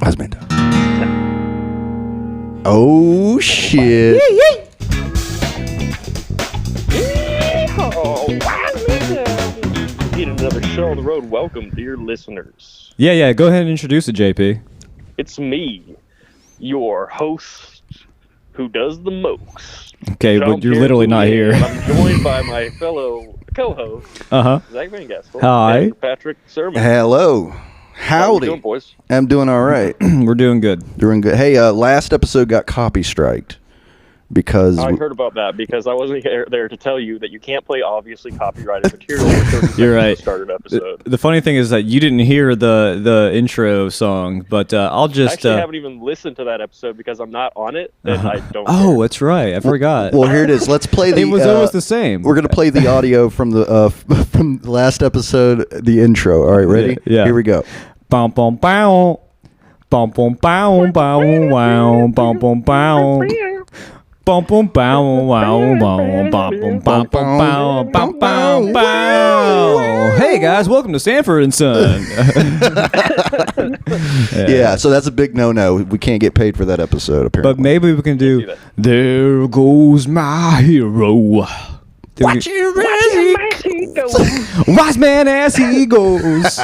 Wise man time. Oh shit. Oh, wise man time. Get another show on the road. Welcome, dear listeners. Yeah. Go ahead and introduce it, JP. It's me, your host, who does the most. Okay, but you're literally not here. I'm joined by my fellow co-host, Zach Van Gassel. Hi. And Patrick Sermon. Hello. How Howdy. you doing, boys? I'm doing all right. We're doing good. Doing good. Hey, last episode got copystriked because I heard about that because I wasn't there to tell you that you can't play obviously copyrighted material for 30 seconds You're right. to start an episode. The funny thing is that you didn't hear the intro song, but I'll I just. actually haven't even listened to that episode because I'm not on it, and I don't Oh, care. that's right. I forgot. well, here it is. Let's play the. it was almost the same. We're gonna play the audio from the from the last episode, the intro. All right, ready? Yeah. Here we go. Bum bum bow. Bum bum bow bow wow. Bum bum bow. Bum bum bow wow wow. Bum bum bow bow bum bow bow. Hey guys, welcome to Sanford and Son. Yeah. So that's a big no-no. We can't get paid for that episode, apparently. But maybe we can do. There goes my hero. Watch it, Wise man as he goes.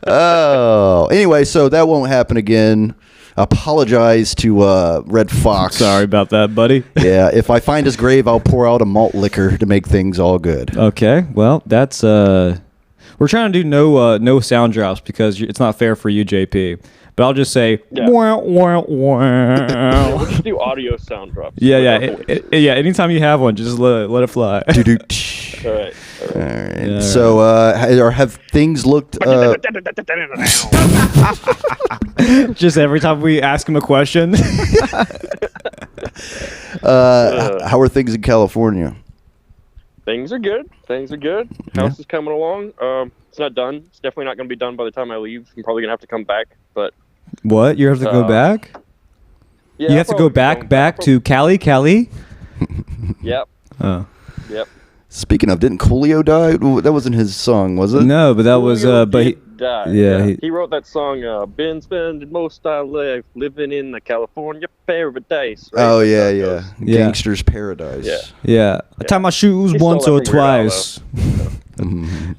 Oh, anyway, so that won't happen again. Apologize to Red Fox. Sorry about that, buddy. Yeah, if I find his grave, I'll pour out a malt liquor to make things all good. Okay, well, that's we're trying to do no sound drops because it's not fair for you, JP. But I'll just say, Yeah. wah, wah, wah. We'll just do audio sound drops. Yeah. Yeah. Anytime you have one, just let it fly. Doo-doo. All right. All right. Yeah, So, have things looked? Just every time we ask him a question. How are things in California? Things are good. House is coming along. It's not done. It's definitely not going to be done by the time I leave. I'm probably going to have to come back. But What? You have to go back? yeah, You have to go back to Cali? Yep. Oh. Yep. Speaking of, didn't Coolio die? That wasn't his song, was it? No, but that was Julio but he, did die. yeah, He wrote that song. Been spending most of life living in the California paradise. Right? Oh That's how yeah, it yeah. goes. Yeah. Gangster's Paradise. Yeah. yeah. I tie my shoes He stole once that or from Weird Al, twice.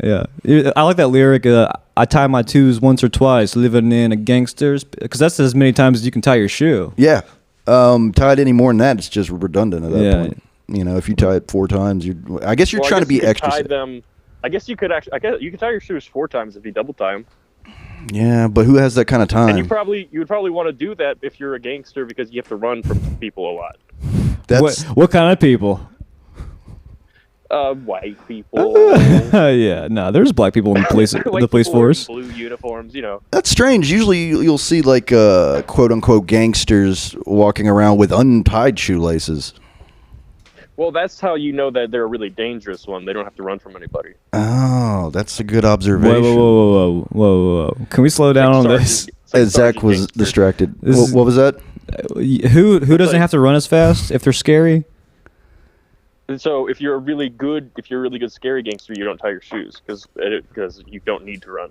Yeah, I like that lyric. I tie my twos once or twice, living in a gangster's, because that's as many times as you can tie your shoe. Yeah. Tied any more than that, it's just redundant at that Yeah. point. You know, if you tie it 4 times, I guess you're Well, I trying to guess be you could extra. tie them. I guess you could actually. I guess you could tie your shoes 4 times if you double tie them. Yeah, but who has that kind of time? And you would probably want to do that if you're a gangster because you have to run from people a lot. That's What kind of people? White people. Yeah, no, there's black people in the police, White the police people wearing force. blue uniforms, you know. That's strange. Usually you'll see like quote unquote gangsters walking around with untied shoelaces. Well, that's how you know that they're a really dangerous one. They don't have to run from anybody. Oh, that's a good observation. Whoa. Can we slow down on this? It's like Zach Sergeant was Gangster. distracted. This is- What was that? Who doesn't have to run as fast if they're scary? And so if you're a really good scary gangster, you don't tie your shoes because you don't need to run.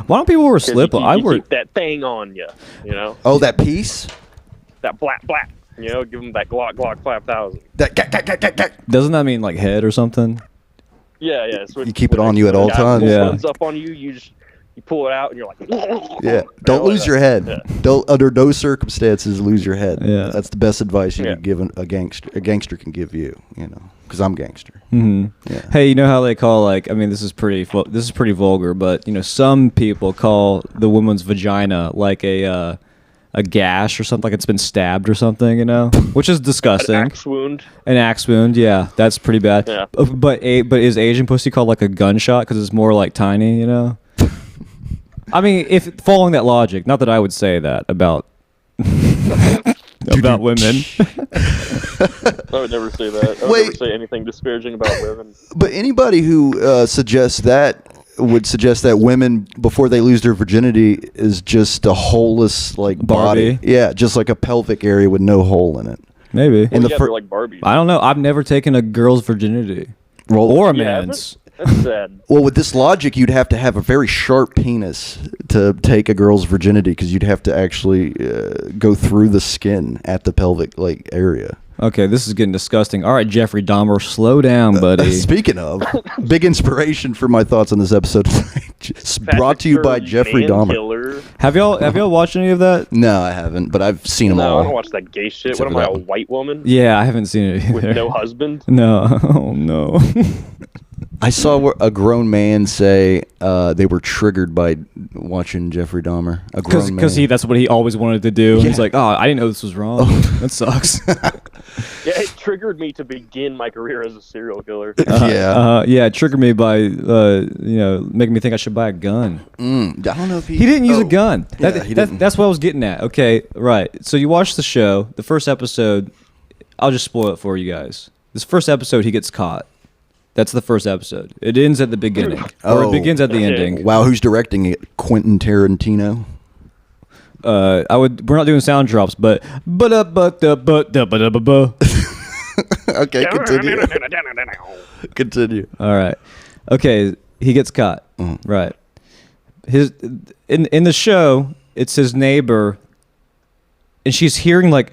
Why don't people wear 'Cause slip? you I wear. keep that thing on you, you know, Oh, that piece? that black, you know, give them that Glock 5000. That Doesn't that mean like head or something? Yeah. So You keep it on you at all times. Yeah. Guns up on you, you pull it out and you're like, Yeah. Don't lose your head. Yeah. Don't under no circumstances lose your head. Yeah. That's the best advice you Yeah. can give a gangster. A gangster can give you. You know, because I'm gangster. Hmm. Yeah. Hey, you know how they call this is pretty vulgar, but some people call the woman's vagina like a gash or something, like it's been stabbed or something, which is disgusting. An axe wound. An axe wound, yeah, that's pretty bad. Yeah. But is Asian pussy called like a gunshot because it's more like tiny, I mean, if following that logic, not that I would say that about about women. I would never say that. I would Wait. never say anything disparaging about women. But anybody who suggests that would suggest that women before they lose their virginity is just a holeless like body. Barbie. Yeah, just like a pelvic area with no hole in it. Maybe. In the yeah, fir- they're like Barbies. I don't know. I've never taken a girl's virginity or a You man's. That's sad. Well, with this logic, you'd have to have a very sharp penis to take a girl's virginity because you'd have to actually go through the skin at the pelvic area. Okay, this is getting disgusting. All right, Jeffrey Dahmer, slow down, buddy. Speaking of, big inspiration for my thoughts on this episode. Brought to you by Jeffrey Dahmer. Killer. Have y'all watched any of that? No, I haven't, but I've seen them No, all. I don't watch that gay shit. Except What am for I, that a white woman? Yeah, I haven't seen it either. With no husband? No. Oh, no. I saw a grown man say they were triggered by watching Jeffrey Dahmer. A grown man. Because that's what he always wanted to do. Yeah. He's like, oh, I didn't know this was wrong. That sucks. Yeah, it triggered me to begin my career as a serial killer. Yeah, it triggered me by, making me think I should buy a gun. I don't know if He didn't use a gun. Yeah, he didn't. That's what I was getting at. Okay, right. So you watch the show. The first episode, I'll just spoil it for you guys. This first episode, he gets caught. That's the first episode. It ends at the beginning. Or it begins at the ending. Wow, who's directing it? Quentin Tarantino? We're not doing sound drops, but Okay, continue. Continue. all right. Okay, he gets caught. Right. In the show, it's his neighbor, and she's hearing like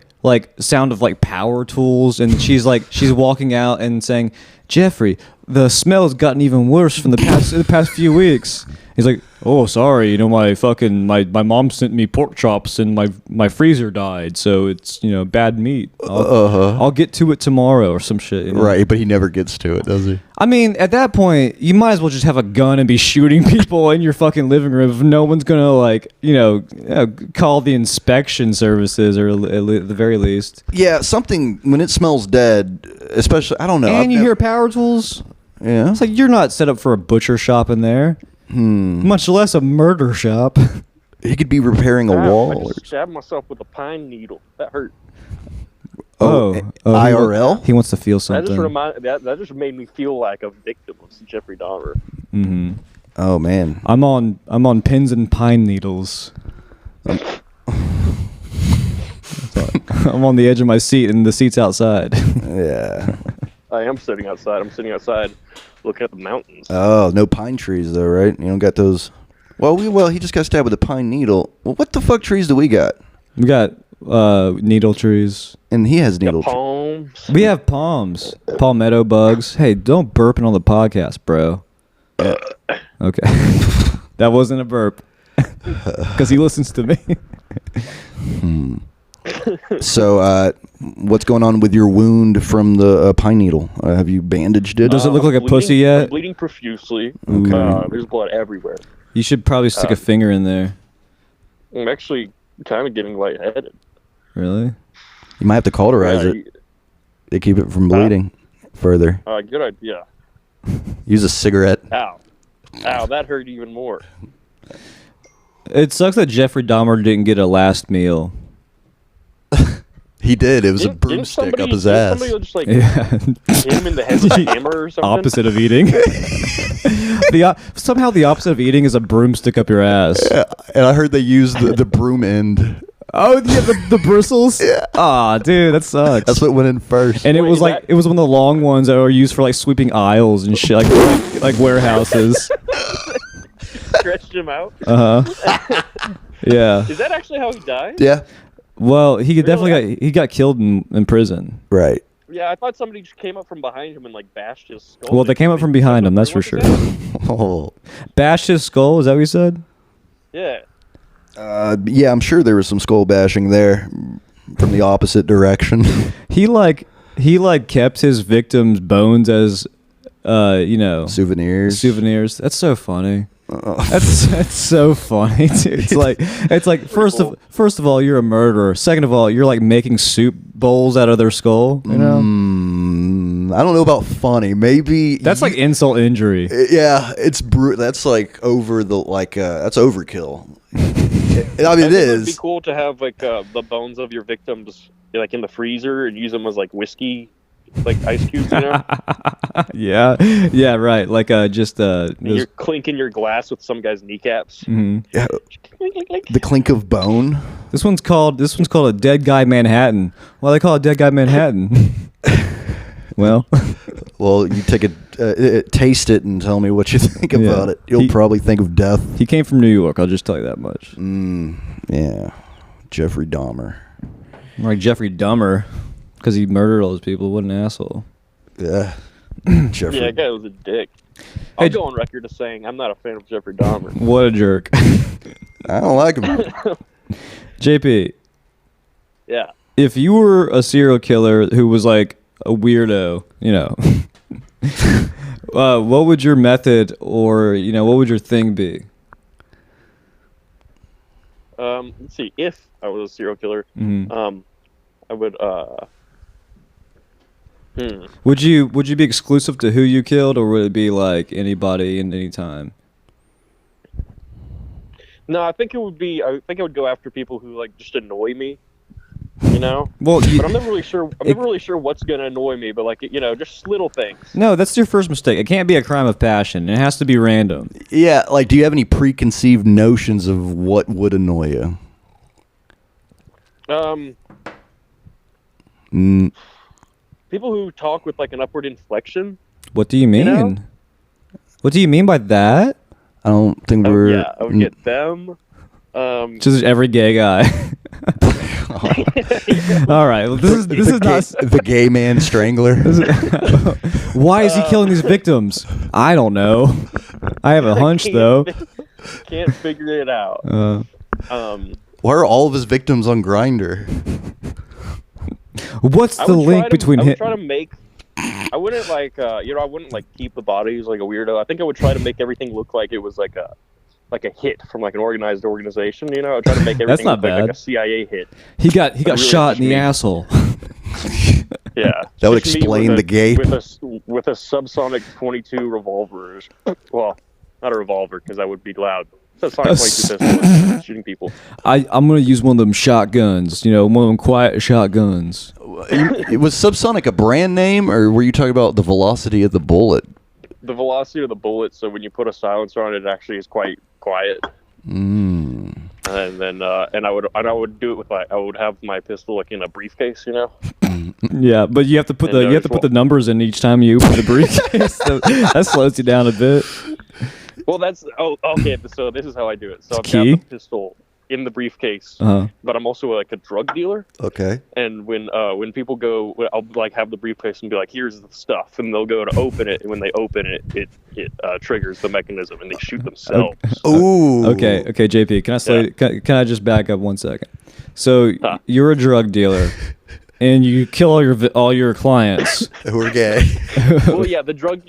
sound of like power tools, and she's walking out and saying, Jeffrey, the smell has gotten even worse from the past few weeks. He's like, oh, sorry, my mom sent me pork chops and my freezer died, so it's bad meat. I'll get to it tomorrow or some shit. Right, but he never gets to it, does he? I mean, at that point, you might as well just have a gun and be shooting people in your fucking living room if no one's gonna call the inspection services, or at the very least. Yeah, something when it smells dead, especially I don't know. And you hear power tools. Yeah, It's like you're not set up for a butcher shop in there, much less a murder shop. he could be repairing a I wall. just stabbed myself with a pine needle. That hurt. IRL. He wants to feel That something. that just made me feel like a victim of Jeffrey Dahmer. Mm-hmm. Oh man, I'm on pins and pine needles. I'm on the edge of my seat, and the seat's outside. yeah. I am sitting outside. I'm sitting outside looking at the mountains. Oh, no pine trees though, right? You don't got those. Well, he just got stabbed with a pine needle. Well, what the fuck trees do we got? We got needle trees. And he has needle trees. Palms. We have palms, palmetto bugs. Hey, don't burping on the podcast, bro. Okay, that wasn't a burp because he listens to me. So, what's going on with your wound from the pine needle? Have you bandaged it? Does it look like a pussy yet? I'm bleeding profusely. Okay. There's blood everywhere. You should probably stick a finger in there. I'm actually kind of getting lightheaded. Really? You might have to cauterize it to keep it from bleeding further. Good idea. Use a cigarette. Ow, that hurt even more. It sucks that Jeffrey Dahmer didn't get a last meal. He did. It was a Didn't broomstick somebody- up his didn't ass. Somebody just Yeah. hit him in the head with a hammer or something. Opposite of eating. Somehow the opposite of eating is a broomstick up your ass. Yeah, and I heard they used the broom end. Oh, yeah, the bristles. Yeah. Aw, dude, that sucks. That's what went in first. And it Wait, was is like it was one of the long ones that were used for like sweeping aisles and shit, like warehouses. Stretched him out. Yeah. Is that actually how he died? Yeah. Well, he Really? definitely got killed in prison. Right. Yeah, I thought somebody just came up from behind him and like bashed his skull. Well, they came up from behind him, that's for sure. Oh. Bashed his skull. Is that what you said? Yeah. Yeah, I'm sure there was some skull bashing there from the opposite direction. He kept his victims' bones as Souvenirs. souvenirs. That's so funny. That's so funny, dude. It's like first of all, you're a murderer. Second of all, you're like making soup bowls out of their skull. You know, I don't know about funny. Maybe that's like insult injury. Yeah, it's that's like over the that's overkill. I mean, it It'd be is. cool to have like the bones of your victims like in the freezer and use them as like whiskey, like ice cubes. You know, yeah, right. Like just and you're clinking your glass with some guy's kneecaps. Yeah, the clink of bone. This one's called a dead guy Manhattan. Why they call it dead guy Manhattan? Well, you take taste it and tell me what you think about it. You'll probably think of death. He came from New York. I'll just tell you that much. Yeah, Jeffrey Dahmer. Like Jeffrey Dahmer, because he murdered all those people. What an asshole. Yeah, Jeffrey. Yeah, that guy was a dick. I'll go on record as saying I'm not a fan of Jeffrey Dahmer. What a jerk. I don't like him. JP. Yeah. If you were a serial killer who was like a weirdo, you know, what would your method or, you know, what would your thing be? Let's see. If I was a serial killer, I would. Would you be exclusive to who you killed, or would it be like anybody and any time? No, I think it would be. I think I would go after people who like just annoy me. You know. Well, but I'm never really sure. I'm never really sure what's gonna annoy me. But like, you know, just little things. No, that's your first mistake. It can't be a crime of passion. It has to be random. Yeah, like, do you have any preconceived notions of what would annoy you? People who talk with like an upward inflection. What do you mean? You know? What do you mean by that? I don't think we're. Yeah, I would get them. Just every gay guy. All right. Well, this is not the gay man strangler. Why is he killing these victims? I don't know. I have a hunch though. Can't figure it out. Why are all of his victims on Grindr? What's the link between him? I would try to make. I wouldn't like. You know, I wouldn't like keep the bodies like a weirdo. I think I would try to make everything look like it was like a hit from like an organized organization. You know, I would try to make everything look like a CIA hit. He got really shot in the asshole. Yeah, that would explain the gape. With a subsonic 22 revolver. Well, not a revolver because that would be loud. Subsonic 22 pistol shooting people. I'm gonna use one of them shotguns. You know, one of them quiet shotguns. Was subsonic a brand name, or were you talking about the velocity of the bullet? The velocity of the bullet. So when you put a silencer on it, it actually is quite quiet. And then and I would do it with I would have my pistol like in a briefcase, you know. Yeah, but you have to put put the numbers in each time you open the briefcase. So that slows you down a bit. Well, that's okay. So this is how I do it. So I've got the pistol in the briefcase, but I'm also like a drug dealer. Okay. And when people go, I'll like have the briefcase and be like, "Here's the stuff," and they'll go to open it, and when they open it, it triggers the mechanism, and they shoot themselves. Ooh. Okay, JP, can I just back up 1 second? So you're a drug dealer. And you kill all your clients who are gay. Well, yeah, the drug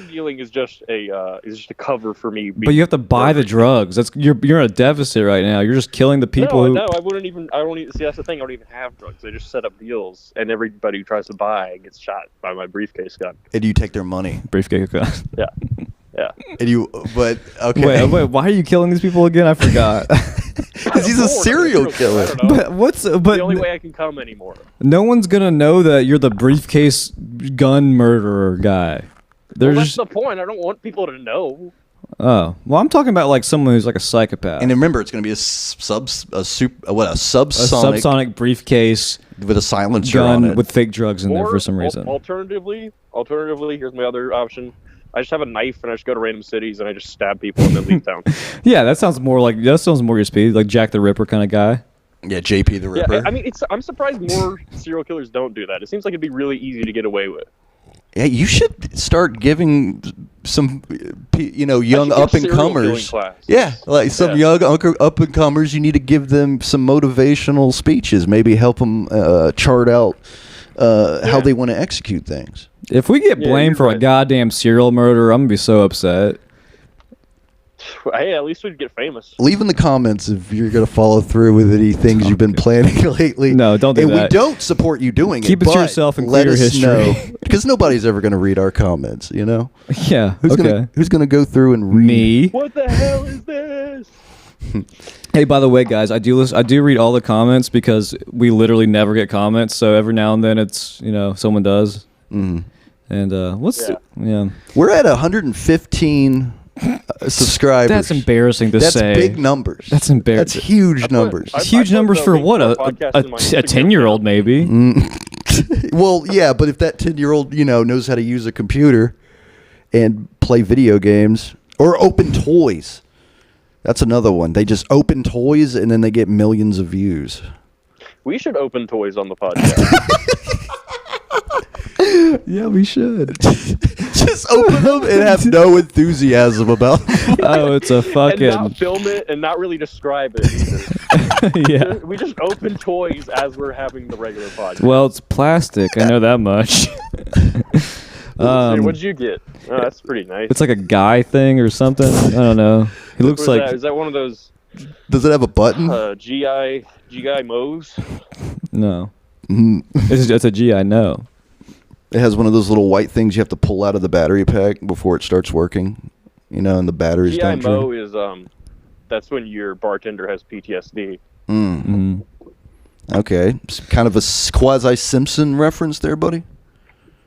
dealing is just a cover for me. But you have to buy the drugs. You're in a deficit right now. You're just killing the people. No, I don't even see. That's the thing. I don't even have drugs. I just set up deals, and everybody who tries to buy gets shot by my briefcase gun. And you take their money. Briefcase gun. Yeah. Yeah. And but okay. Wait, why are you killing these people again? I forgot. Because he's a serial killer. But the only way I can come anymore? No one's gonna know that you're the briefcase gun murderer guy. That's the point. I don't want people to know. Oh, well, I'm talking about like someone who's like a psychopath. And remember, it's going to be a subsonic briefcase with a silencer gun on it with fake drugs in there for some reason. Alternatively, here's my other option. I just have a knife and I just go to random cities and I just stab people and then leave town. Yeah, that sounds more your speed, like Jack the Ripper kind of guy. Yeah, JP the Ripper. Yeah, I mean, I'm surprised more serial killers don't do that. It seems like it'd be really easy to get away with. Yeah, you should start giving some, young up-and-comers. Yeah, like some young up-and-comers, you need to give them some motivational speeches. Maybe help them chart out how they want to execute things. If we get blamed for a goddamn serial murder, I'm going to be so upset. Hey, at least we'd get famous. Leave in the comments if you're going to follow through with any things you've been planning lately. No, don't do that. And we don't support you doing Keep it to yourself and clear history. Because nobody's ever going to read our comments, you know? Yeah, who's gonna go through and read? Me. What the hell is this? Hey, by the way, guys, I do read all the comments because we literally never get comments. So every now and then it's, someone does. Mm. And we're at 115 subscribers. That's embarrassing to say. That's big numbers. That's embarrassing. That's huge numbers. Huge numbers for what? A 10-year-old maybe. Well, yeah, but if that 10-year-old knows how to use a computer and play video games or open toys. That's another one. They just open toys and then they get millions of views. We should open toys on the podcast. Yeah, we should. Just open them and have no enthusiasm about them. Oh, it's a fucking... And not film it and not really describe it either. Yeah. We just open toys as we're having the regular podcast. Well, it's plastic. I know that much. What'd you get? Oh, that's pretty nice. It's like a guy thing or something. I don't know. He looks like... Is that one of those... Does it have a button? GI Moes? No. It's a GI no. It has one of those little white things you have to pull out of the battery pack before it starts working. You know, and the batteries don't GI Mo is, that's when your bartender has PTSD. Mm. Okay. Kind of a quasi-Simpson reference there, buddy?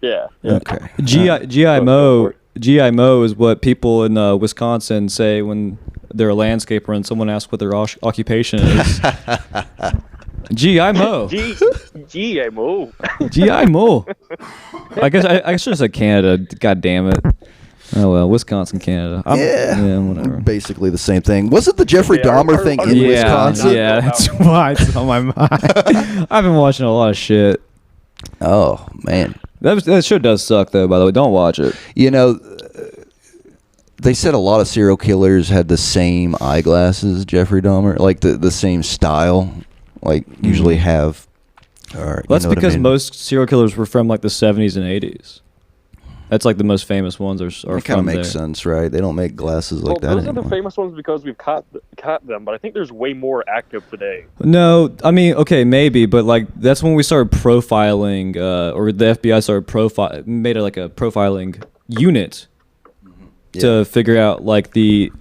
Yeah. Okay. GI Mo is what people in Wisconsin say when they're a landscaper and someone asks what their occupation is. GI Mo. GI Mo. GI Mo. I guess I should have said Canada. God damn it. Oh well, Wisconsin, Canada. Yeah, whatever. Basically the same thing. Was it the Jeffrey Dahmer thing in Wisconsin? Yeah, that's why it's on my mind. I've been watching a lot of shit. Oh man, that show does suck though. By the way, don't watch it. You know, they said a lot of serial killers had the same eyeglasses. Jeffrey Dahmer, like the same style, like usually have. Or, well, that's because most serial killers were from like the 70s and 80s. That's like the most famous ones are from there. It kind of makes sense, right? They don't make glasses like that those anymore. Are the famous ones because we've caught them, but I think there's way more active today. No, I mean, okay, maybe, but like that's when we started profiling, or the FBI started made it like a profiling unit to figure out like the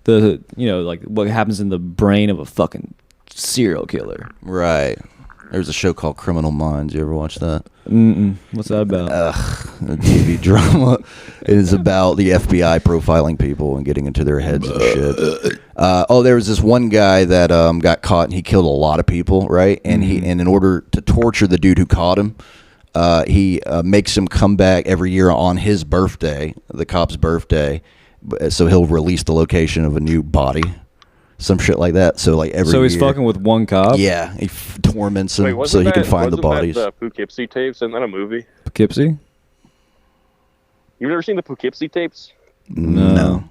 like what happens in the brain of a fucking serial killer. Right. There's a show called Criminal Minds. You ever watch that? What's that about? A TV drama. It is about the FBI profiling people and getting into their heads and shit. There was this one guy that got caught and he killed a lot of people, right? And and in order to torture the dude who caught him, he makes him come back every year on his birthday, the cop's birthday. So he'll release the location of a new body. Some shit like that. So like every he's year, fucking with one cop? Yeah, he torments him so he can find the bodies. Wasn't that the Poughkeepsie tapes? Isn't that a movie? Poughkeepsie? You've never seen the Poughkeepsie tapes? No.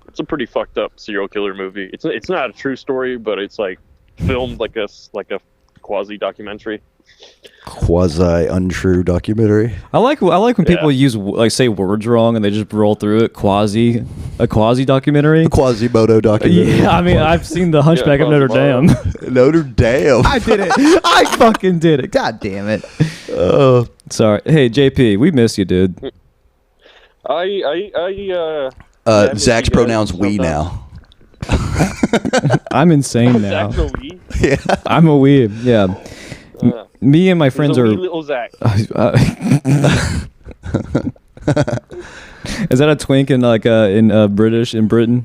It's a pretty fucked up serial killer movie. It's not a true story, but it's like filmed like a quasi documentary. Quasi untrue documentary. I like when people use say words wrong and they just roll through it. A quasi documentary. A Quasimodo documentary. Yeah, I mean I've seen The Hunchback of Notre Dame. Notre Dame. I did it. I fucking did it. God damn it. Sorry. Hey JP, we miss you, dude. Zach's pronouns we now. I'm insane now. Zach's a we? Yeah. I'm a weeb. Yeah. Me and my friends are. Little Zach. Is that a twink in in British in Britain?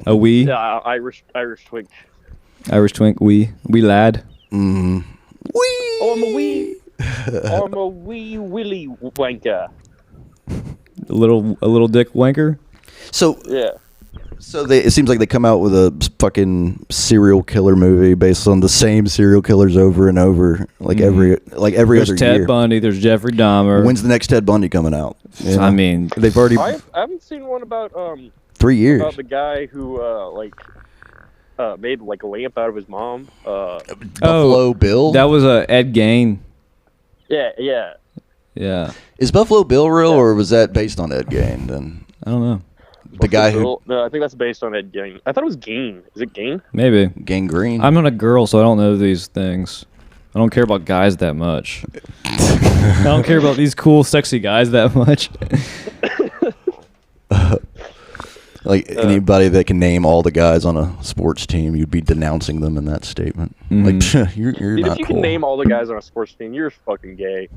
A wee? Yeah, Irish twink. Irish twink. Wee lad. Wee. Oh, I'm a wee. I'm a wee willy wanker. A little dick wanker. So yeah. So it seems like they come out with a fucking serial killer movie based on the same serial killers over and over, every there's other year. There's Ted Bundy. There's Jeffrey Dahmer. When's the next Ted Bundy coming out? You know? I mean, they've already. I haven't seen one about 3 years. About the guy who made like a lamp out of his mom. Buffalo Bill. That was Ed Gein. Yeah. Is Buffalo Bill real, or was that based on Ed Gein? Then I don't know. The guy who... No, I think that's based on Ed Gein. I thought it was Gain. Is it Gain? Maybe. Gangrene. I'm not a girl, so I don't know these things. I don't care about guys that much. I don't care about these cool, sexy guys that much. Anybody that can name all the guys on a sports team, you'd be denouncing them in that statement. Like, you're not if you cool. can name all the guys on a sports team, you're fucking gay.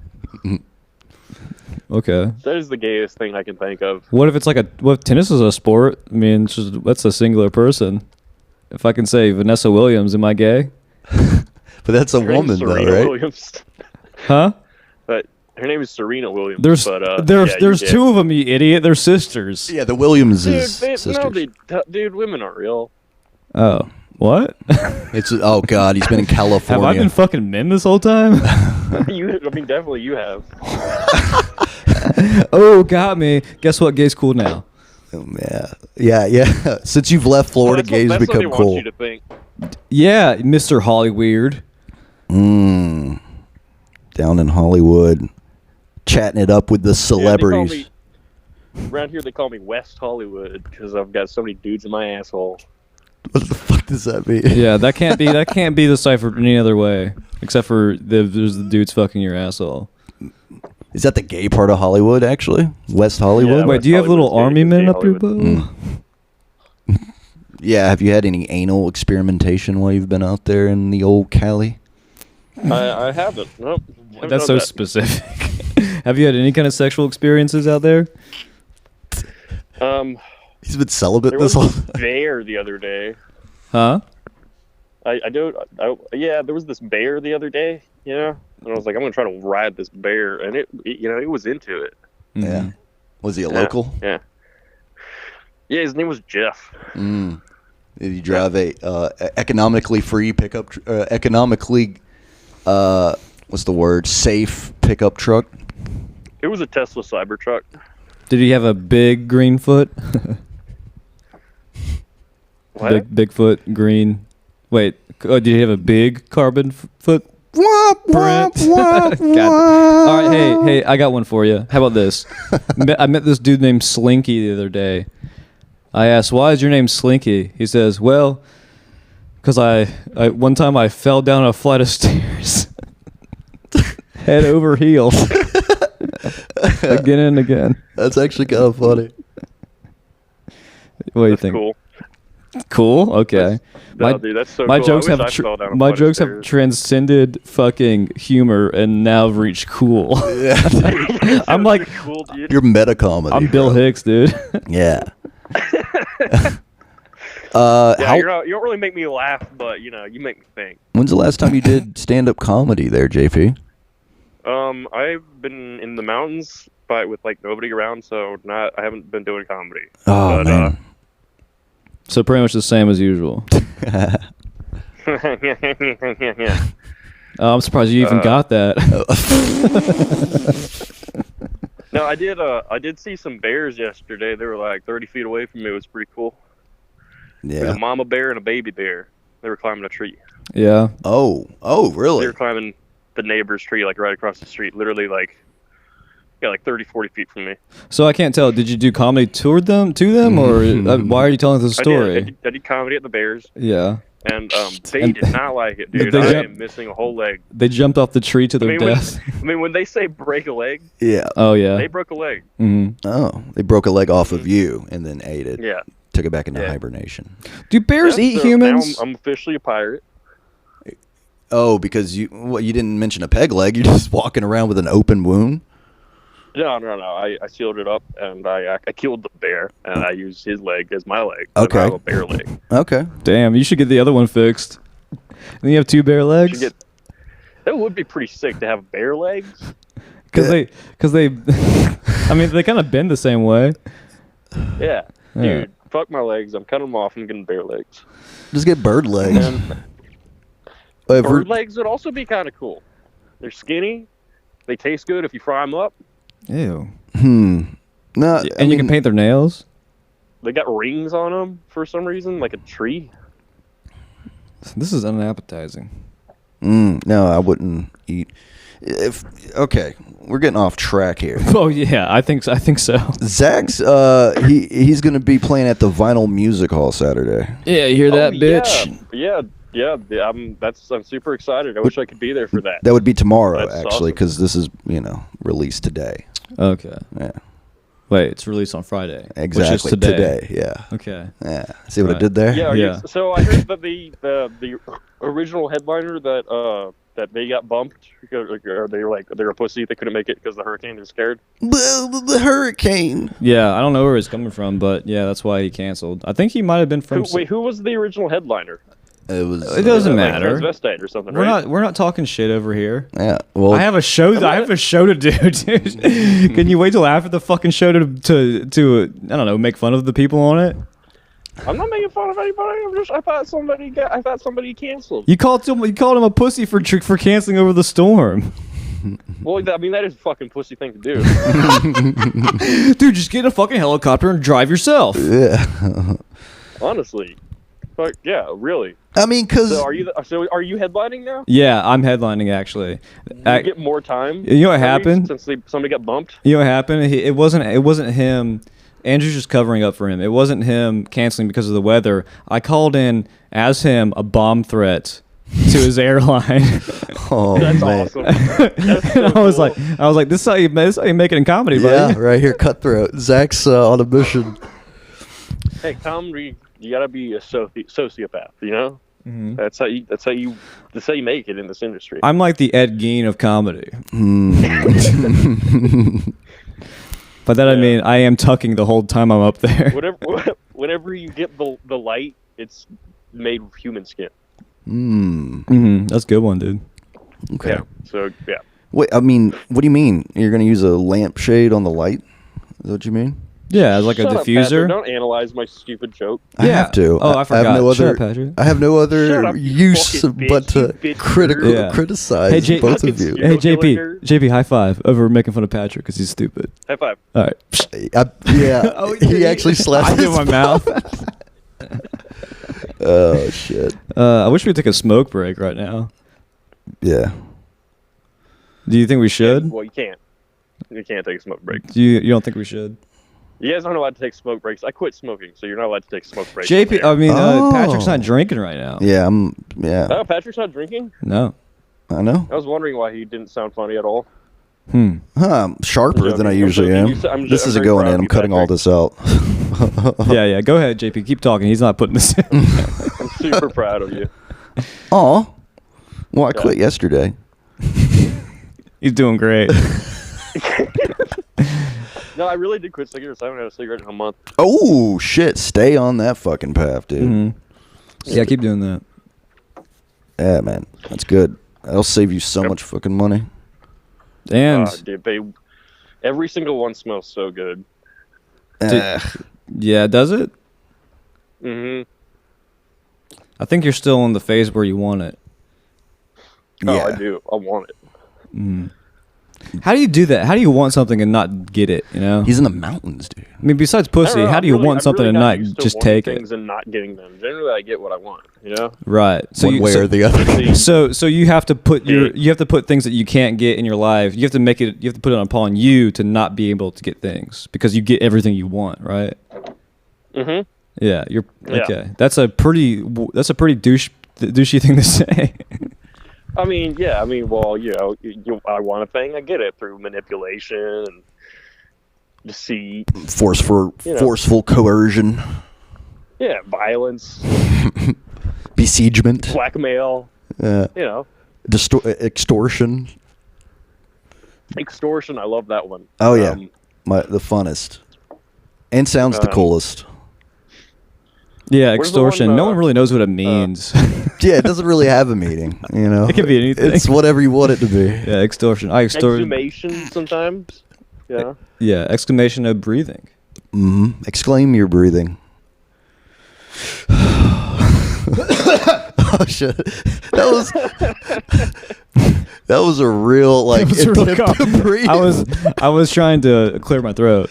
Okay. That is the gayest thing I can think of. What if it's what if tennis is a sport? I mean, that's a singular person. If I can say Vanessa Williams, am I gay? But that's a woman, though, right? Williams. Huh? But Her name is Serena Williams. There's there's two of them, you idiot. They're sisters. Yeah, the Williamses. Sisters. Dude, women aren't real. Oh, what? Oh God, he's been in California. Have I been fucking men this whole time? Definitely you have. Oh, got me. Guess what? Gay's cool now. Oh, yeah. Since you've left Florida, gays become cool. Want you to think. Yeah, Mr. Hollyweird. Down in Hollywood, chatting it up with the celebrities. Around here, they call me West Hollywood because I've got so many dudes in my asshole. What the fuck does that mean? Yeah, that can't be deciphered any other way, except for there's the dudes fucking your asshole. Is that the gay part of Hollywood, actually? West Hollywood? Yeah, wait, do you have little army men up your butt? Yeah, have you had any anal experimentation while you've been out there in the old Cali? I haven't. Nope. That's so specific. Have you had any kind of sexual experiences out there? He's been celibate there this was whole this bear the other day. Huh? Yeah, there was this bear the other day, and I was like, I'm gonna try to ride this bear, and it was into it. Yeah. Was he a local? Yeah. Yeah, his name was Jeff. Did he drive a economically free pickup? Economically, what's the word? Safe pickup truck. It was a Tesla Cybertruck. Did he have a big green foot? What? Bigfoot green. Wait, did he have a big carbon footprint? God. All right, hey, I got one for you. How about this? I met this dude named Slinky the other day. I asked, "Why is your name Slinky?" He says, "Well, because I one time I fell down a flight of stairs, head over heels, again and again." That's actually kind of funny. What do you think? Cool. Cool. Okay. Dude, that's so my cool. jokes have transcended fucking humor and now reached cool. Yeah, I'm like, cool, dude. You're meta comedy. I'm Bill Hicks, dude. Yeah. You don't really make me laugh, but you make me think. When's the last time you did stand-up comedy there, JP? I've been in the mountains, but with nobody around, so I haven't been doing comedy. Oh, man. So pretty much the same as usual. Yeah. I'm surprised you even got that. No, I did see some bears yesterday. They were 30 feet away from me. It was pretty cool. Yeah. There's a mama bear and a baby bear. They were climbing a tree. Yeah. Oh, really? They were climbing the neighbor's tree, right across the street. Literally, 30, 40 feet from me. So I can't tell. Did you do comedy to them, or why are you telling us a story? I did comedy at the Bears. Yeah. And they did not like it, dude. I am missing a whole leg. They jumped off the tree to their death. When they say break a leg. Yeah. Oh, yeah. They broke a leg. Mm-hmm. Oh, they broke a leg off of you and then ate it. Yeah. Took it back into hibernation. Do bears eat humans? Now I'm officially a pirate. Oh, because you didn't mention a peg leg. You're just walking around with an open wound? No. I sealed it up, and I killed the bear, and I used his leg as my leg. Okay. I have a bear leg. Okay. Damn, you should get the other one fixed. Then you have two bear legs? That would be pretty sick to have bear legs. Because they I mean, they kind of bend the same way. Yeah. Dude, fuck my legs. I'm cutting them off and getting bear legs. Just get bird legs. Bird legs would also be kind of cool. They're skinny. They taste good if you fry them up. Ew. No, and you can paint their nails? They got rings on them for some reason, like a tree. This is unappetizing. No, I wouldn't eat. Okay, we're getting off track here. Oh yeah, I think so. Zach's he's gonna be playing at the Vinyl Music Hall Saturday. Yeah, you hear that, bitch? Yeah. I'm super excited. I wish I could be there for that. That would be tomorrow, actually, because this is released today. Okay. Yeah. Wait, it's released on Friday. Exactly. Which is today. Yeah. Okay. Yeah. See what I did there? Yeah. So I heard that the original headliner that they got bumped because they were a pussy. They couldn't make it because of the hurricane. They're scared. The hurricane. Yeah, I don't know where he's coming from, but yeah, that's why he canceled. I think he might have been from. Who was the original headliner? It doesn't matter. Transvestite or something, right? We're not talking shit over here. Yeah. Well, I have a show to do, dude. Can you wait till after the fucking show to I don't know, make fun of the people on it? I'm not making fun of anybody. I thought somebody canceled. You called him a pussy for canceling over the storm. Well, I mean, that is a fucking pussy thing to do. Dude, just get in a fucking helicopter and drive yourself. Yeah. Honestly. But, yeah, really. I mean, because... So are you headlining now? Yeah, I'm headlining, actually. You get more time? You know what happened? Since somebody got bumped? You know what happened? It wasn't him. Andrew's just covering up for him. It wasn't him canceling because of the weather. I called in, as him, a bomb threat to his airline. Oh, that's man. Awesome. That's so I was like, this is how you make it in comedy, buddy. Yeah, right here, cutthroat. Zach's on a mission. Hey, comedy, you gotta be a sociopath, you know? Mm-hmm. That's how you make it in this industry. I'm like the Ed Gein of comedy. By that I mean I am tucking the whole time I'm up there. Whenever you get the light, it's made with human skin. That's a good one, dude. Okay. Yeah. So yeah. Wait, I mean, what do you mean? You're gonna use a lampshade on the light? Is that what you mean? Yeah, as like Shut a up, diffuser. Patrick. Don't analyze my stupid joke. I have to. Oh, I forgot. I have no other Shut up, you use fucking but to bitch, you bitch. criticize Hey, both of you. Hey, JP, high five over making fun of Patrick because he's stupid. High five. All right. Yeah, he actually slapped in my mouth. Oh shit. I wish we could take a smoke break right now. Yeah. Do you think we should? Well, you can't. You can't take a smoke break. You don't think we should? You guys aren't allowed to take smoke breaks. I quit smoking, so you're not allowed to take smoke breaks. JP, Patrick's not drinking right now. Yeah, Oh, Patrick's not drinking? No. I know. I was wondering why he didn't sound funny at all. I'm sharper than I usually am. This isn't going in. I'm cutting all this out. Yeah. Go ahead, JP. Keep talking. He's not putting this in. I'm super proud of you. Aw. Well, I quit yesterday. He's doing great. No, I really did quit cigarettes. I haven't had a cigarette in a month. Oh, shit. Stay on that fucking path, dude. Mm-hmm. Yeah, keep doing that. Yeah, man. That's good. That'll save you so much fucking money. And dude, every single one smells so good. Yeah, does it? Mm-hmm. I think you're still in the phase where you want it. Oh, Yeah. I do. I want it. Mm. How do you do that? How do you want something and not get it, you know? He's in the mountains, dude. I mean, besides pussy, how do you want something and not just take it? Things and not getting them. Generally, I get what I want, you know? Right. So One way or the other. So you have to put things that you can't get in your life. You have to put it upon you to not be able to get things because you get everything you want, right? Mm-hmm. Yeah, okay. That's a pretty douchey thing to say. I mean, yeah. I mean, well, you know, I want a thing, I get it through manipulation and deceit, forceful coercion. Yeah, violence, besiegement, blackmail. You know, extortion. Extortion. I love that one. Oh yeah, the funnest, and sounds the coolest. Yeah, extortion. No one really knows what it means. Yeah, it doesn't really have a meaning, you know. It can be anything. It's whatever you want it to be. Yeah, extortion. Exclamation sometimes. Yeah. Yeah, exclamation of breathing. Mm-hmm. Exclaim your breathing. Oh shit! That was a real attempt to breathe. I was trying to clear my throat.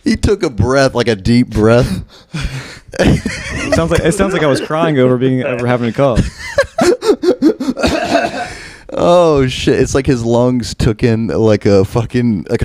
He took a breath, like a deep breath. It sounds like I was crying over having a cough. Oh shit! It's like his lungs took in like a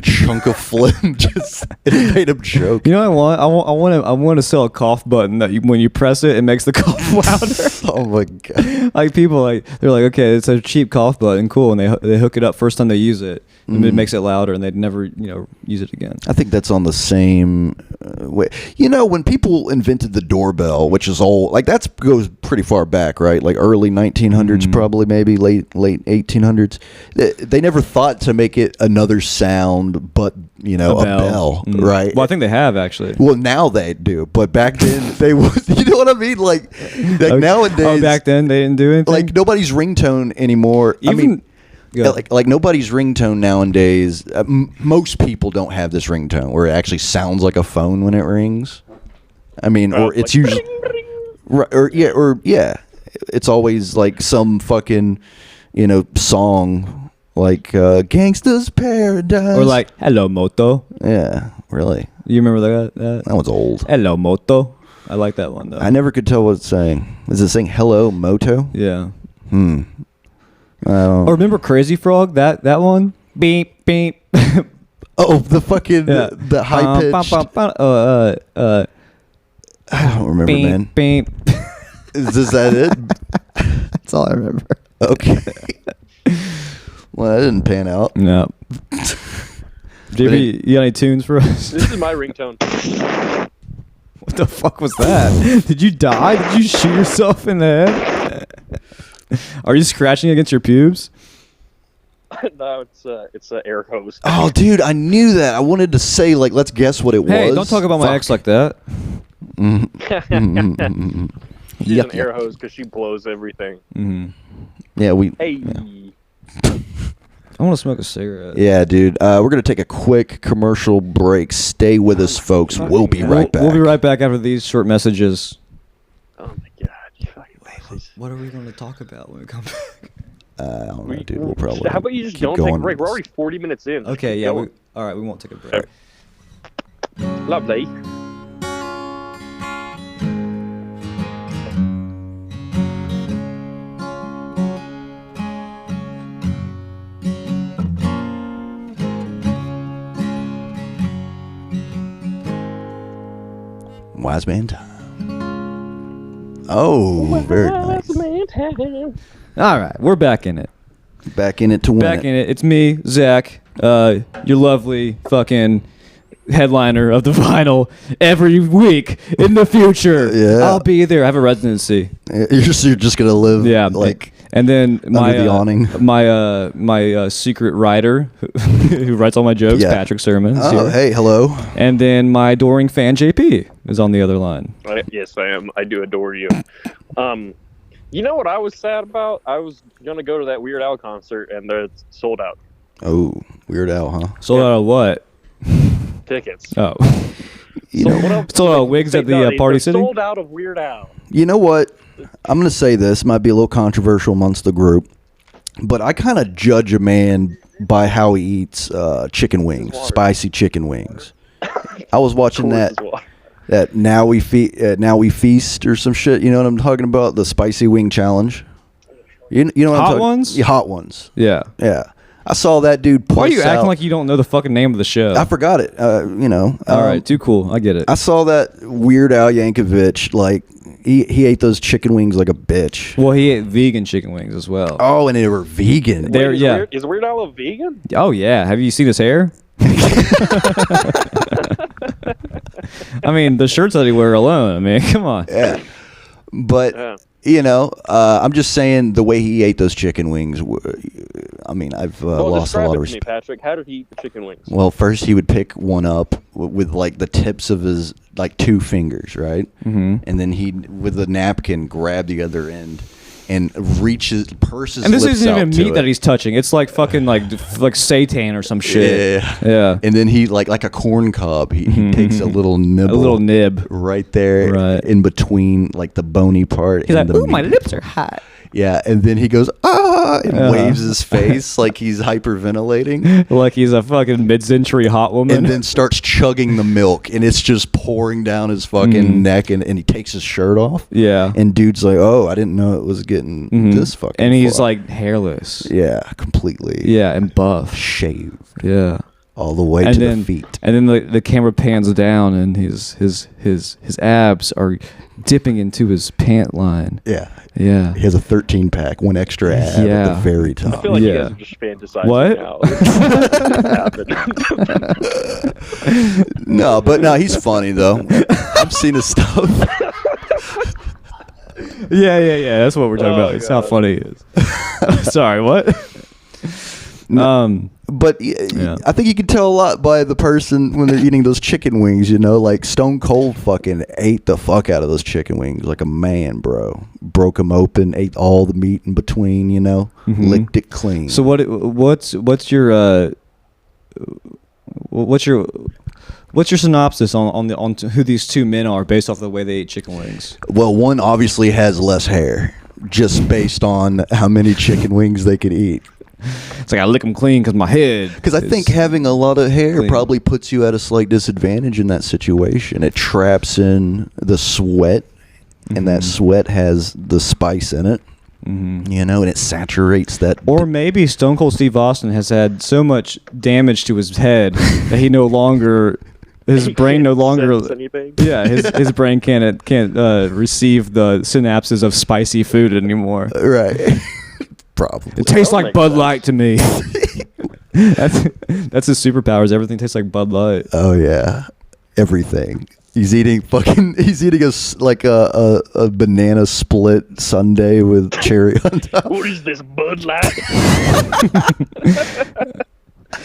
chunk of phlegm. Just it made him choke. You know what I want? I want to sell a cough button that when you press it, it makes the cough louder. Oh my god! Like people they're like, okay, it's a cheap cough button, cool, and they hook it up first time they use it, and it makes it louder, and they'd never, use it again. I think that's on the same way. When people invented the doorbell, which is old, like that goes pretty far back, right? Like early 1900s, probably, maybe late 1800s. They never thought to make it another sound, but a bell, right? Well, I think they have actually. Well, now they do, but back then they would. You know what I mean? Like nowadays. Oh, back then they didn't do anything. Like nobody's ringtone anymore. Like nobody's ringtone nowadays. Most people don't have this ringtone where it actually sounds like a phone when it rings. I mean, or it's like, usually, it's always like some fucking, song like "Gangsta's Paradise" or like "Hello Moto." Yeah, really. You remember that? That was old. "Hello Moto." I like that one though. I never could tell what it's saying. Is it saying "Hello Moto"? Yeah. Or remember Crazy Frog? That one? Beep beep. Oh, the fucking the high pitch. I don't remember, beep, man. Beep. Is that it? That's all I remember. Okay. Well, that didn't pan out. No. JB, you got any tunes for us? This is my ringtone. What the fuck was that? Did you die? Did you shoot yourself in the head? Are you scratching against your pubes? No, it's an air hose. Oh, dude, I knew that. I wanted to say, like, let's guess what it was. Hey, don't talk about my ex like that. She's an air hose because she blows everything. Yeah, Hey. Yeah. I want to smoke a cigarette. Yeah, dude. We're going to take a quick commercial break. Stay with us, folks. We'll be right back. We'll be right back after these short messages. Oh, my God. You fucking lazy. What are we going to talk about when we come back? I don't know, dude. We'll probably. How about you just don't take a break? We're already 40 minutes in. Okay, yeah. All right, we won't take a break. Lovely. Wise man time. Oh, very nice. All right, we're back in it. Back in it to win. Back in it. It's me, Zach, your lovely fucking headliner of the vinyl every week in the future. Yeah. I'll be there. I have a residency. You're just gonna live. Like. And then my the awning. my secret writer who writes all my jokes, Patrick Sermon. Oh, hey, hello. And then my adoring fan JP is on the other line. Yes, I am. I do adore you. You know what I was sad about? I was gonna go to that Weird Al concert and they're sold out. Oh, Weird Al, huh? Sold out of what? Tickets. Oh. Sold out of wigs at the Party City? Sold out of Weird Al. You know what? I'm going to say this. Might be a little controversial amongst the group. But I kind of judge a man by how he eats chicken wings, spicy chicken wings. I was watching that Now We Feast or some shit. You know what I'm talking about? The spicy wing challenge. You know what I'm talking? Hot ones? Yeah, hot ones. Yeah. Yeah. I saw that dude. Why are you acting like you don't know the fucking name of the show? I forgot it. All right, too cool. I get it. I saw that Weird Al Yankovic. Like he ate those chicken wings like a bitch. Well, he ate vegan chicken wings as well. Oh, and they were vegan. Is Weird Al a vegan? Oh yeah. Have you seen his hair? I mean, the shirts that he wear alone. I mean, come on. Yeah. But I'm just saying the way he ate those chicken wings. I mean, I've lost a lot of respect. Patrick, how did he eat the chicken wings? Well, first he would pick one up with like the tips of his like 2 fingers, right? Mm-hmm. And then he, with a napkin, grab the other end and purses. And this lips isn't even out to meat it. that he's touching. It's like fucking like seitan or some shit. Yeah. And then he like a corn cob. He takes a little nibble, a little nib right there, in between like the bony part. He's and like, "Ooh, my lips are hot." Yeah, and then he goes, and waves his face like he's hyperventilating. Like he's a fucking mid-century hot woman. And then starts chugging the milk, and it's just pouring down his fucking neck, and he takes his shirt off. Yeah. And dude's like, oh, I didn't know it was getting this fucking And he's like hairless. Yeah, completely. Yeah, and buff. Shaved. Yeah. all the way to the feet. And then the camera pans down, and his abs are dipping into his pant line. Yeah. Yeah. He has a 13-pack, one extra ab at the very top. I feel like you guys are just fantasizing No, now. but he's funny though. I've seen his stuff. Yeah. That's what we're talking about. It's how funny he is. Sorry, what? But I think you can tell a lot by the person when they're eating those chicken wings, like Stone Cold fucking ate the fuck out of those chicken wings like a man, bro. Broke them open, ate all the meat in between, licked it clean. So what's your synopsis on who these two men are based off the way they eat chicken wings? Well, one obviously has less hair, just based on how many chicken wings they could eat. It's like I lick them clean because my head. Because I think having a lot of hair clean. probably puts you at a slight disadvantage in that situation. It traps in the sweat, and that sweat has the spice in it. And it saturates that. Or maybe Stone Cold Steve Austin has had so much damage to his head that he no longer. His brain no longer. Yeah, his brain can't receive the synapses of spicy food anymore. Right. Probably. It tastes like Bud Light to me. That's his superpowers. Everything tastes like Bud Light. Oh yeah, everything. He's eating a banana split sundae with cherry on top. What is this, Bud Light?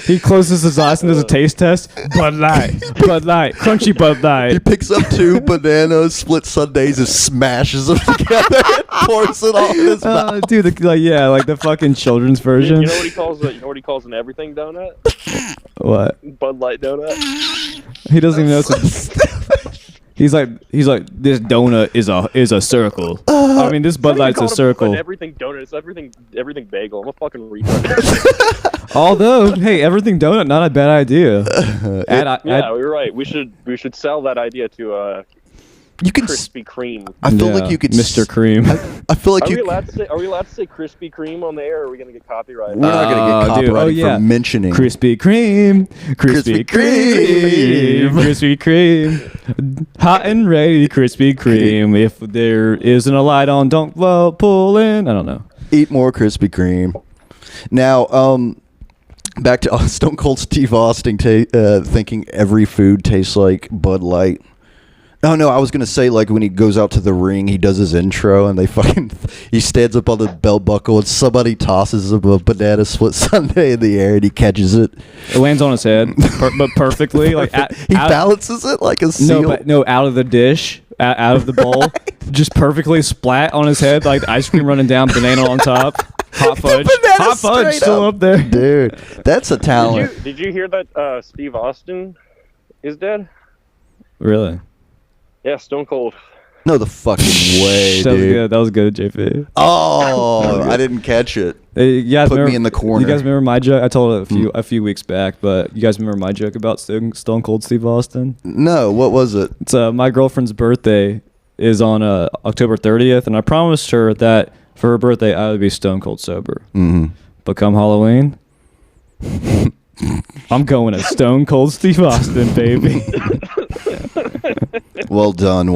He closes his eyes and does a taste test. Bud Light, crunchy Bud Light. He picks up 2 bananas, split sundaes, and smashes them together and pours it all in his mouth. Dude, like the fucking children's version. You know what he calls an everything donut? What? Bud Light donut. He doesn't even know it's He's like this donut is a circle. I mean, this Bud Light's a circle. Everything donut, it's everything bagel. I'm a fucking retard. Although, hey, everything donut, not a bad idea. You're right. We should sell that idea to you can Krispy Kreme. I feel like you could Mr. Cream. I feel like are we allowed to say Krispy Kreme on the air, or are we gonna get copyrighted? We're not gonna get copyrighted for mentioning Krispy Kreme. Krispy Kreme. Hot and ready Krispy Kreme. If there isn't a light on, don't pull in. I don't know. Eat more Krispy Kreme. Now, back to Stone Cold Steve Austin thinking every food tastes like Bud Light. Oh no, I was gonna say, like, when he goes out to the ring, he does his intro, and he stands up on the belt buckle, and somebody tosses him a banana split sundae in the air, and he catches it. It lands on his head, but perfectly. Like he balances it like a seal. No, out of the dish, out of the bowl, just perfectly splat on his head, like ice cream running down, banana on top. Hot fudge still up there, dude. That's a talent. Did you hear that Steve Austin is dead? Really? Yeah, Stone Cold. No, the fucking way, dude. That was good, JP. Oh, I didn't catch it. You guys Put me in the corner. You guys remember my joke? I told it a few weeks back, but you guys remember my joke about Stone Cold Steve Austin? No, what was it? It's my girlfriend's birthday is on October 30th, and I promised her that for her birthday I would be stone cold sober. Mm-hmm. But come Halloween, I'm going as Stone Cold Steve Austin, baby. Well done.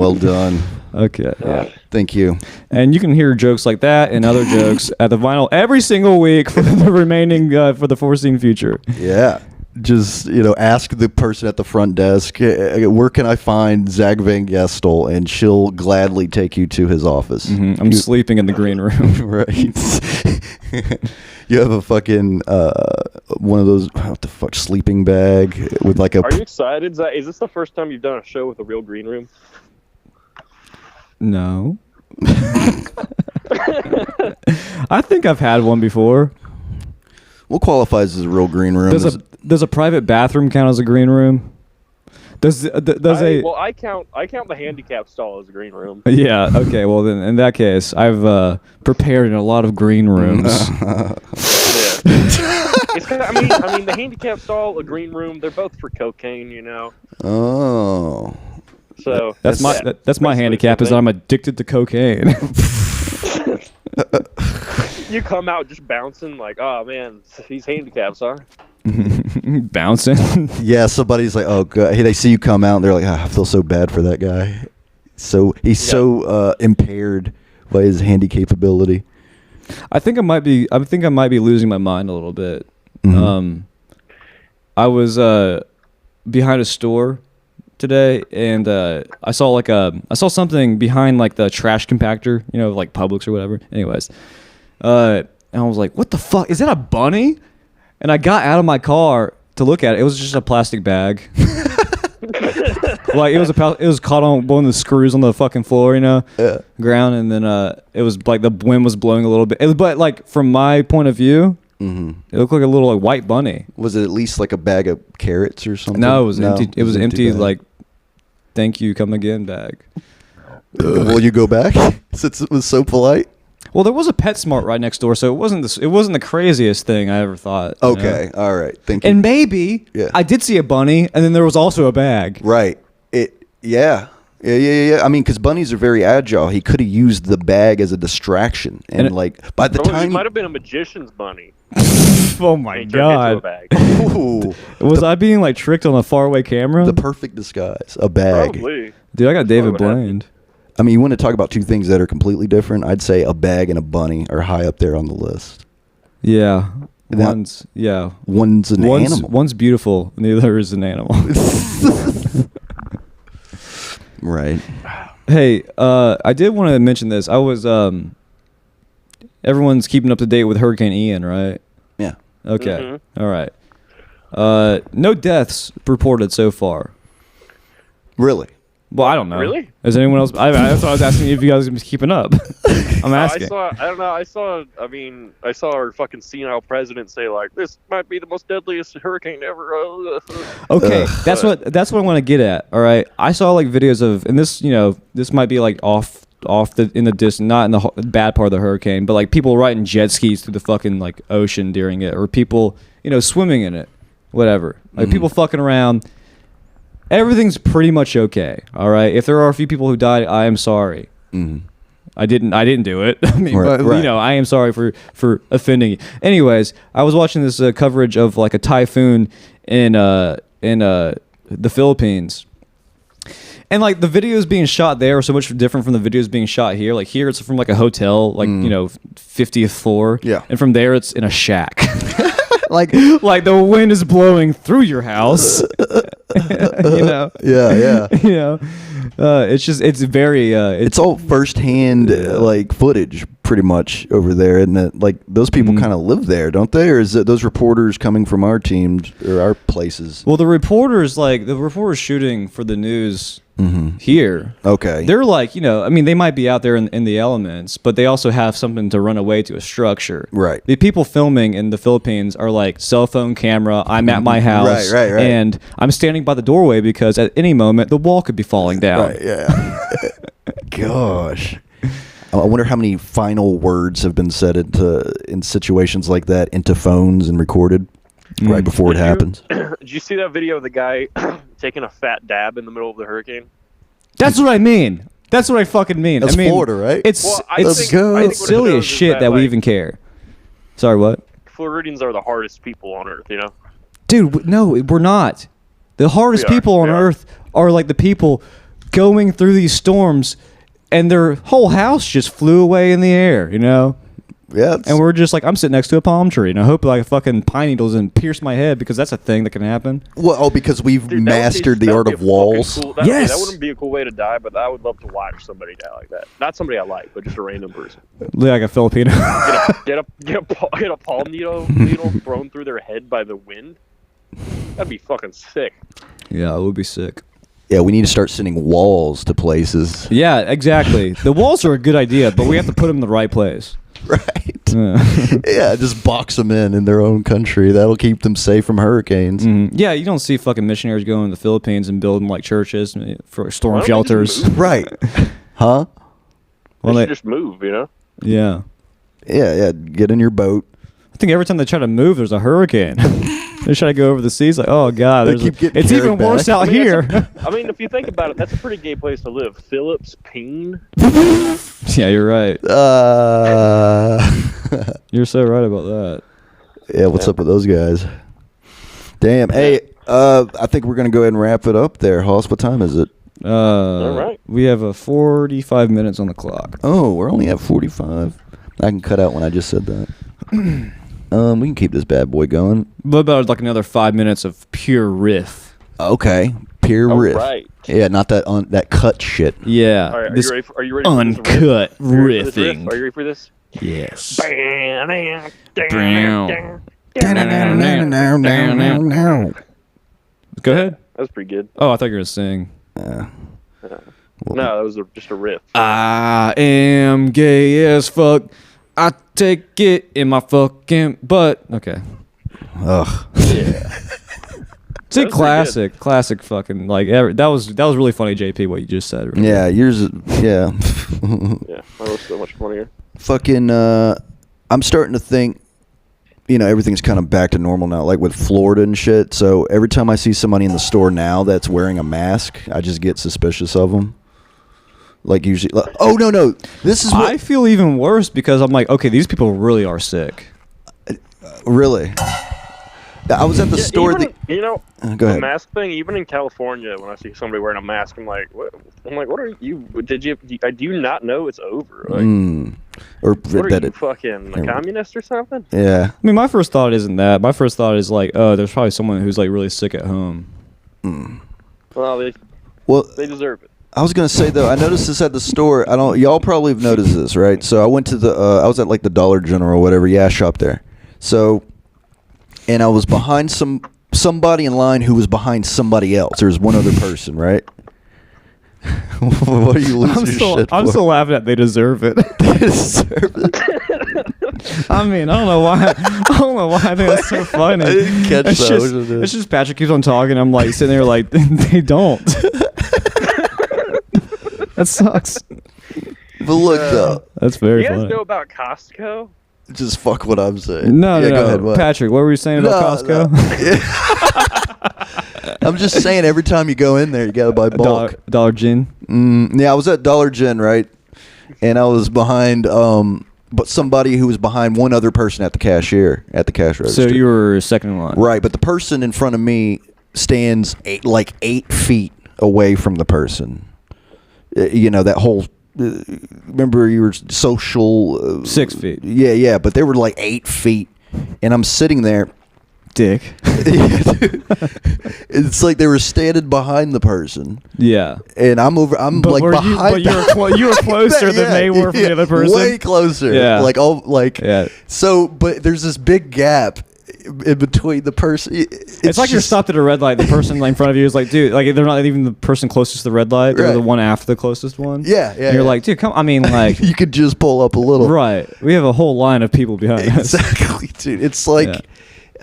Okay. Yeah. Thank you. And you can hear jokes like that and other jokes at the Vinyl every single week for the remaining for the foreseen future. Yeah. Just, ask the person at the front desk, where can I find Zach Van Gestel? And she'll gladly take you to his office. Mm-hmm. I'm sleeping in the green room. Right. You have a fucking one of those what the fuck sleeping bag with like a. Are you excited, Zach? Is this the first time you've done a show with a real green room? No. I think I've had one before. What qualifies as a real green room? Does a private bathroom count as a green room? Well, I count the handicap stall as a green room. Yeah. Okay. Well, then in that case, I've prepared in a lot of green rooms. It's kind of, I mean, the handicap stall, a green room, they're both for cocaine, Oh. So that's my handicap is that I'm addicted to cocaine. You come out just bouncing like, oh man, these handicaps, huh? Bouncing. Yeah, somebody's like, oh, God. Hey, they see you come out, and they're like, I feel so bad for that guy. So he's so impaired by his handy capability. I think I might be losing my mind a little bit. Mm-hmm. I was behind a store today, and I saw something behind like the trash compactor, like Publix or whatever. Anyways, and I was like, "What the fuck? Is that a bunny?" And I got out of my car to look at it. It was just a plastic bag. Like it was caught on one of the screws on the fucking floor, ground, and then it was like the wind was blowing a little bit. But like from my point of view, it looked like a little like white bunny. Was it at least like a bag of carrots or something? No, it was empty. It was empty like, thank you, come again bag. Will you go back since it was so polite? Well, there was a PetSmart right next door, so it wasn't the craziest thing I ever thought. Okay, all right, thank you. And maybe I did see a bunny, and then there was also a bag. Right. Yeah. I mean, because bunnies are very agile. He could have used the bag as a distraction, and like by the time it might have been a magician's bunny. Oh my God! Was I being like tricked on a faraway camera? The perfect disguise, a bag. Probably. Dude, I got David blamed. I mean, you want to talk about two things that are completely different? I'd say a bag and a bunny are high up there on the list. Yeah. One's an animal. One's beautiful, and the other is an animal. Right. Hey, I did want to mention this. I was everyone's keeping up to date with Hurricane Ian, right? Yeah. Okay. All right. No deaths reported so far. Really? Well, I don't know. Really? Is anyone else? That's why I was asking if you guys are keeping up. I'm asking. I don't know. I saw our fucking senile president say like, "This might be the most deadliest hurricane ever." Okay, that's what I want to get at. All right, I saw like videos of, and this might be like off in the distance, not in the bad part of the hurricane, but like people riding jet skis through the fucking like ocean during it, or people swimming in it, whatever. Like people fucking around. Everything's pretty much okay. All right. If there are a few people who died, I am sorry. I didn't do it. I mean, right. I am sorry for offending you. Anyways, I was watching this coverage of like a typhoon in the Philippines. And like the videos being shot there are so much different from the videos being shot here. Like here it's from like a hotel, like 50th floor. Yeah. And from there it's in a shack. like the wind is blowing through your house. Yeah. It's very it's all firsthand like footage pretty much over there, and like those people kind of live there, don't they? Or is it those reporters coming from our teams or our places? Well, the reporters shooting for the news here. Okay. They're like, they might be out there in the elements, but they also have something to run away to, a structure. Right. The people filming in the Philippines are like cell phone camera, I'm at my house, right. and I'm standing by the doorway because at any moment the wall could be falling down. Right, yeah. Gosh. I wonder how many final words have been said in situations like that into phones and recorded right before it happens. Did you see that video of the guy taking a fat dab in the middle of the hurricane? That's what I mean. That's what I fucking mean. That's Florida, right? It's silly as shit that we even care. Sorry, what? Floridians are the hardest people on earth, Dude, no, we're not. The hardest people on earth are like the people going through these storms, and their whole house just flew away in the air, Yeah. And we're just like, I'm sitting next to a palm tree, and I hope like a fucking pine needle doesn't pierce my head, because that's a thing that can happen. Well, because we've mastered the art of walls. Cool, yes. That wouldn't be a cool way to die, but I would love to watch somebody die like that. Not somebody I like, but just a random person. Like a Filipino. Get a palm needle thrown through their head by the wind. That'd be fucking sick. Yeah, it would be sick. Yeah, we need to start sending walls to places. Yeah, exactly. The walls are a good idea, but we have to put them in the right place. Right. Yeah, just box them in their own country. That'll keep them safe from hurricanes. Yeah, you don't see fucking missionaries going to the Philippines and building like churches for storm shelters. Right. Huh? Well, they just move, Yeah. Yeah, get in your boat. I think every time they try to move, there's a hurricane. They try to go over the seas, like, oh god, it's even worse out here. If you think about it, that's a pretty gay place to live. Phillips Peen. Yeah, you're right. You're so right about that. Yeah, what's up with those guys? Damn. Hey, I think we're gonna go ahead and wrap it up there, Hoss. What time is it? All right. We have 45 minutes on the clock. Oh, we're only at 45. I can cut out when I just said that. We can keep this bad boy going. What about like another 5 minutes of pure riff? Okay, pure riff. Right. Yeah, not that cut shit. Yeah. All right, are you ready uncut riffing? Are you ready for this? Yes. Go ahead. That was pretty good. Oh, I thought you were gonna sing. No, that was just a riff. I am gay as fuck. I take it in my fucking butt. Okay. Ugh. Yeah. See, classic fucking like that was really funny, JP. What you just said. Really. Yeah, yours. Yeah. Yeah, that was so much funnier. Fucking. I'm starting to think. Everything's kind of back to normal now, like with Florida and shit. So every time I see somebody in the store now that's wearing a mask, I just get suspicious of them. Like usually, oh no, this is what I feel even worse because I'm like, okay, these people really are sick. Really? I was at the store. Even, go the ahead. mask thing. Even in California, when I see somebody wearing a mask, I'm like, what? What are you? Do you not know it's over? Like, or what are you, fucking a communist or something? Yeah. I mean, my first thought isn't that. My first thought is like, oh, there's probably someone who's like really sick at home. Well, they deserve it. I was gonna say though, I noticed this at the store. Y'all probably have noticed this, right? So I went to I was at like the Dollar General or whatever, shop there. So, and I was behind somebody in line who was behind somebody else. There was one other person, right? What are you losing your shit for? I'm still laughing at they deserve it. They deserve it. I mean, I don't know why I think that's so funny. I didn't catch that. It's just Patrick keeps on talking. I'm like sitting there like they don't. That sucks. But look though, that's very funny. You guys know about Costco? Just fuck what I'm saying. No. Go ahead, what? Patrick, what were you saying about Costco? No. I'm just saying every time you go in there, you gotta buy bulk. Dollar Gin. Yeah, I was at Dollar Gen, right? And I was behind, but somebody who was behind one other person at the cash register. So you were second in line, right? But the person in front of me stands 8 feet away from the person. That whole. Remember, you were social. 6 feet. Yeah, but they were like 8 feet, and I'm sitting there. Dick. It's like they were standing behind the person. Yeah. And I'm behind. But you were closer than they were from the other person. Way closer. Yeah. Yeah. So, but there's this big gap in between the person. It's like you're stopped at a red light. The person in front of you is like, dude, like they're not even the person closest to the red light. They're the one after the closest one. Yeah. And you're like, dude, come. I mean, like you could just pull up a little. Right. We have a whole line of people behind us. Exactly, dude. It's like. Yeah.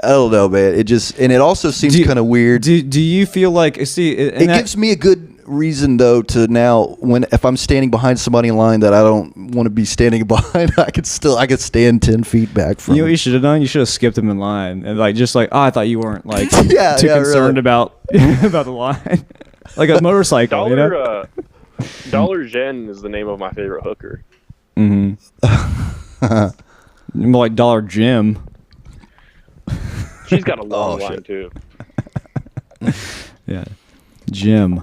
I don't know, man. It also seems kind of weird. Do you feel like it gives me a good reason though to now if I'm standing behind somebody in line that I don't want to be standing behind, I could stand 10 feet back from. You know what you should have done? You should have skipped him in line and I thought you weren't like too concerned really. about the line, like a motorcycle. Dollar Gen is the name of my favorite hooker. More like Dollar Jim. She's got a long line too. Yeah, Jim,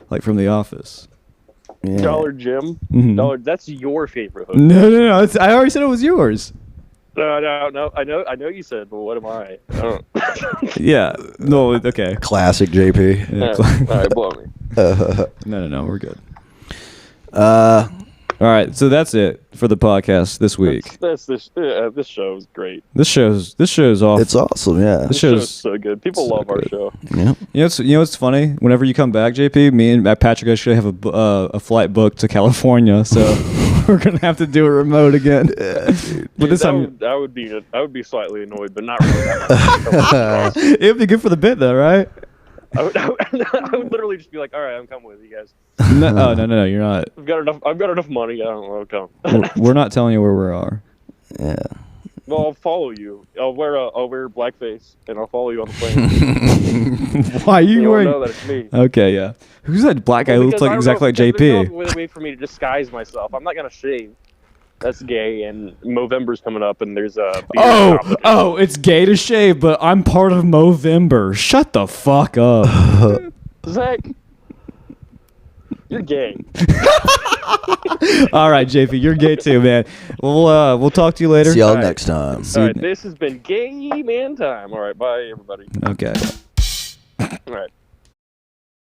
like from The Office. Yeah. Dollar Jim. That's your favorite hooker. No. I already said it was yours. No. I know you said, but what am I? Yeah. No. Okay. Classic JP. Yeah. All right, blow me. No. We're good. All right, so that's it for the podcast this week. This show is great. This show's awesome. It's awesome, yeah. This show's so good. People love our show. Yeah. You know what's funny? Whenever you come back, JP, me and Patrick actually have a flight booked to California, so we're gonna have to do it remote again. Yeah, dude. But this time, I would be slightly annoyed, but not really that much. It would be good for the bit, though, right? I would literally just be like, all right, I'm coming with you guys. No, you're not. I've got enough money. I don't want to come. We're not telling you where we are. Yeah. Well, I'll follow you. I'll wear blackface and I'll follow you on the plane. Why are you wearing? Know that it's me. Okay, yeah. Who's that black guy who looks like exactly like JP? There's no way for me to disguise myself. I'm not gonna shave. That's gay, and Movember's coming up, and there's a it's gay to shave, but I'm part of Movember. Shut the fuck up. Zach, you're gay. All right, JP, you're gay too, man. We'll talk to you later. See y'all next time. All right, this has been Gay Man Time. All right, bye, everybody. Okay. All right.